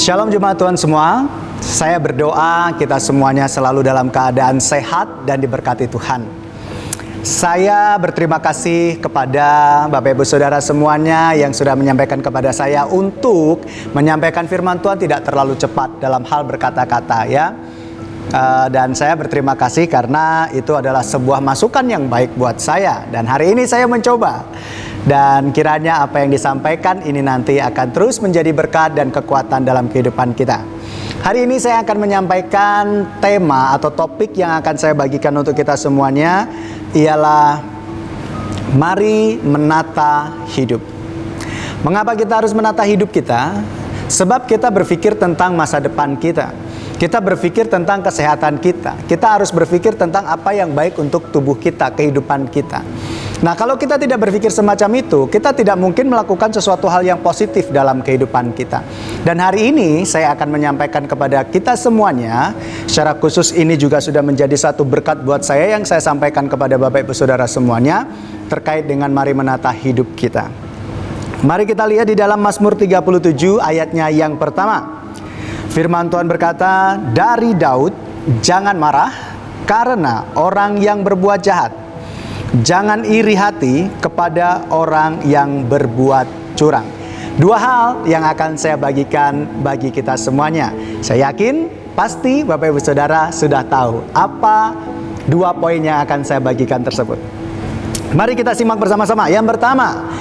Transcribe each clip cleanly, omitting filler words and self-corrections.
Shalom jemaat Tuhan semua. Saya berdoa kita semuanya selalu dalam keadaan sehat dan diberkati Tuhan. Saya berterima kasih kepada Bapak Ibu Saudara semuanya yang sudah menyampaikan kepada saya untuk menyampaikan firman Tuhan tidak terlalu cepat dalam hal berkata-kata ya. Dan saya berterima kasih karena itu adalah sebuah masukan yang baik buat saya. Dan hari ini saya mencoba. Dan kiranya apa yang disampaikan ini nanti akan terus menjadi berkat dan kekuatan dalam kehidupan kita. Hari ini saya akan menyampaikan tema atau topik yang akan saya bagikan untuk kita semuanya ialah mari menata hidup. Mengapa kita harus menata hidup kita? Sebab kita berpikir tentang masa depan kita. Kita berpikir tentang kesehatan kita. Kita harus berpikir tentang apa yang baik untuk tubuh kita, kehidupan kita. Nah, kalau kita tidak berpikir semacam itu, kita tidak mungkin melakukan sesuatu hal yang positif dalam kehidupan kita. Dan hari ini saya akan menyampaikan kepada kita semuanya, secara khusus ini juga sudah menjadi satu berkat buat saya yang saya sampaikan kepada Bapak Ibu Saudara semuanya, terkait dengan mari menata hidup kita. Mari kita lihat di dalam Mazmur 37 ayatnya yang pertama. Firman Tuhan berkata, dari Daud, jangan marah karena orang yang berbuat jahat. Jangan iri hati kepada orang yang berbuat curang. Dua hal yang akan saya bagikan bagi kita semuanya. Saya yakin pasti Bapak Ibu Saudara sudah tahu apa dua poin yang akan saya bagikan tersebut. Mari kita simak bersama-sama. Yang pertama,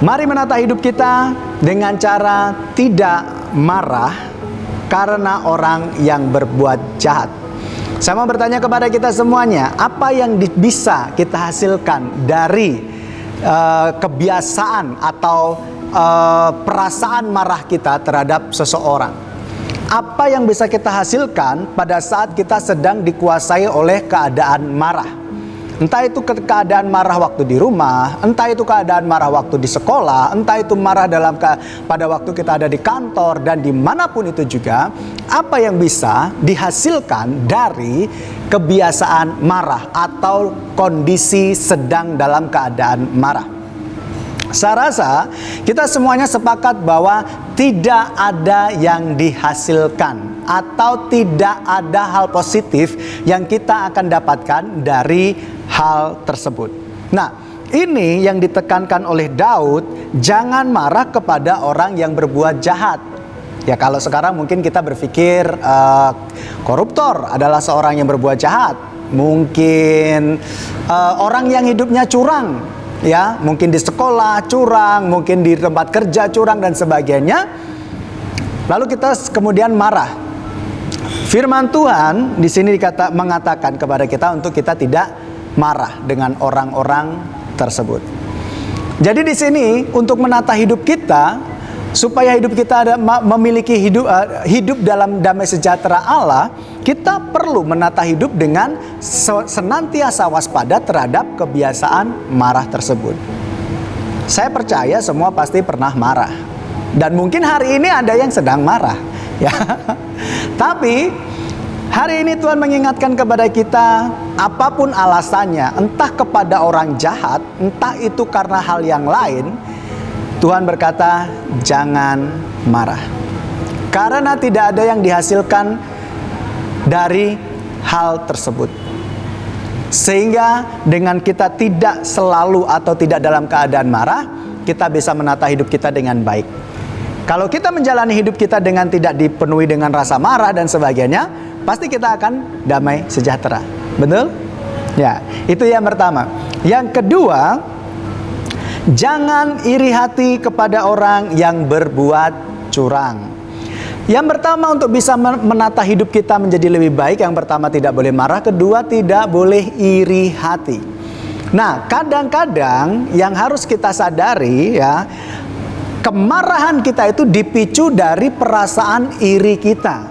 mari menata hidup kita dengan cara tidak marah karena orang yang berbuat jahat. Saya mau bertanya kepada kita semuanya, apa yang bisa kita hasilkan dari kebiasaan atau perasaan marah kita terhadap seseorang? Apa yang bisa kita hasilkan pada saat kita sedang dikuasai oleh keadaan marah? Entah itu keadaan marah waktu di rumah, entah itu keadaan marah waktu di sekolah, entah itu marah pada waktu kita ada di kantor dan dimanapun itu juga. Apa yang bisa dihasilkan dari kebiasaan marah atau kondisi sedang dalam keadaan marah? Saya rasa kita semuanya sepakat bahwa tidak ada yang dihasilkan atau tidak ada hal positif yang kita akan dapatkan dari hal tersebut. Nah, ini yang ditekankan oleh Daud, jangan marah kepada orang yang berbuat jahat. Ya, kalau sekarang mungkin kita berpikir koruptor adalah seorang yang berbuat jahat. Mungkin orang yang hidupnya curang, ya, mungkin di sekolah curang, mungkin di tempat kerja curang dan sebagainya. Lalu kita kemudian marah. Firman Tuhan di sini mengatakan kepada kita untuk kita tidak marah dengan orang-orang tersebut. Jadi di sini untuk menata hidup kita, supaya hidup kita memiliki hidup dalam damai sejahtera Allah, kita perlu menata hidup dengan senantiasa waspada terhadap kebiasaan marah tersebut. Saya percaya semua pasti pernah marah. Dan mungkin hari ini ada yang sedang marah, ya. Tapi hari ini Tuhan mengingatkan kepada kita, apapun alasannya, entah kepada orang jahat, entah itu karena hal yang lain, Tuhan berkata, jangan marah. Karena tidak ada yang dihasilkan dari hal tersebut. Sehingga dengan kita tidak selalu atau tidak dalam keadaan marah, kita bisa menata hidup kita dengan baik. Kalau kita menjalani hidup kita dengan tidak dipenuhi dengan rasa marah dan sebagainya, pasti kita akan damai sejahtera. Betul? Ya, itu yang pertama. Yang kedua, jangan iri hati kepada orang yang berbuat curang. Yang pertama, untuk bisa menata hidup kita menjadi lebih baik, yang pertama tidak boleh marah, kedua tidak boleh iri hati. Nah, kadang-kadang yang harus kita sadari ya, kemarahan kita itu dipicu dari perasaan iri kita.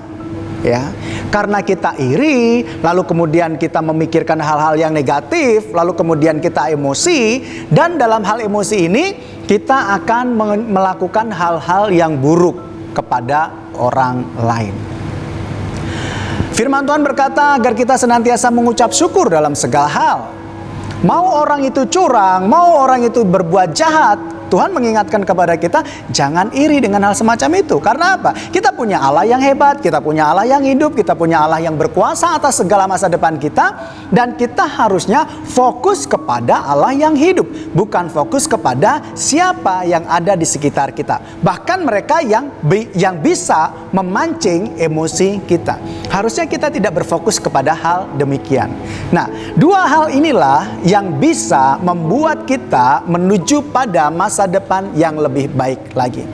Ya, karena kita iri, lalu kemudian kita memikirkan hal-hal yang negatif, lalu kemudian kita emosi, dan dalam hal emosi ini kita akan melakukan hal-hal yang buruk kepada orang lain. Firman Tuhan berkata agar kita senantiasa mengucap syukur dalam segala hal. Mau orang itu curang, mau orang itu berbuat jahat, Tuhan mengingatkan kepada kita, jangan iri dengan hal semacam itu. Karena apa? Kita punya Allah yang hebat, kita punya Allah yang hidup, kita punya Allah yang berkuasa atas segala masa depan kita, dan kita harusnya fokus kepada Allah yang hidup, bukan fokus kepada siapa yang ada di sekitar kita. Bahkan mereka yang bisa memancing emosi kita. Harusnya kita tidak berfokus kepada hal demikian. Nah, dua hal inilah yang bisa membuat kita menuju pada masa depan yang lebih baik lagi.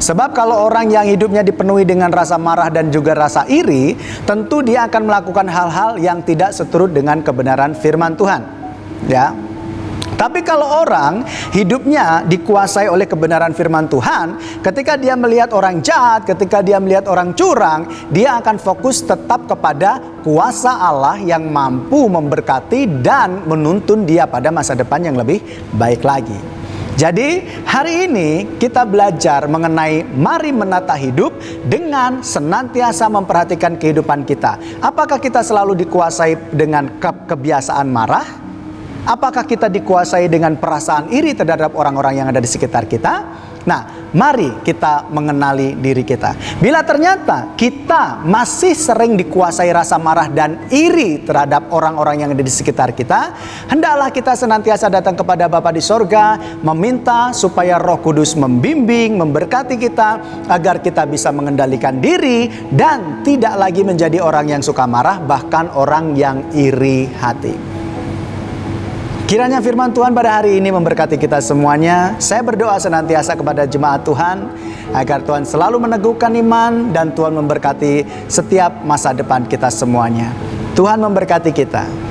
Sebab kalau orang yang hidupnya dipenuhi dengan rasa marah dan juga rasa iri, tentu dia akan melakukan hal-hal yang tidak seturut dengan kebenaran firman Tuhan. Ya. Tapi kalau orang hidupnya dikuasai oleh kebenaran firman Tuhan, ketika dia melihat orang jahat, ketika dia melihat orang curang, dia akan fokus tetap kepada kuasa Allah yang mampu memberkati dan menuntun dia pada masa depan yang lebih baik lagi. Jadi hari ini kita belajar mengenai mari menata hidup dengan senantiasa memperhatikan kehidupan kita. Apakah kita selalu dikuasai dengan kebiasaan marah? Apakah kita dikuasai dengan perasaan iri terhadap orang-orang yang ada di sekitar kita? Nah, mari kita mengenali diri kita. Bila ternyata kita masih sering dikuasai rasa marah dan iri terhadap orang-orang yang ada di sekitar kita, hendaklah kita senantiasa datang kepada Bapa di sorga, meminta supaya Roh Kudus membimbing, memberkati kita, agar kita bisa mengendalikan diri dan tidak lagi menjadi orang yang suka marah, bahkan orang yang iri hati. Kiranya firman Tuhan pada hari ini memberkati kita semuanya. Saya berdoa senantiasa kepada jemaat Tuhan, agar Tuhan selalu meneguhkan iman dan Tuhan memberkati setiap masa depan kita semuanya. Tuhan memberkati kita.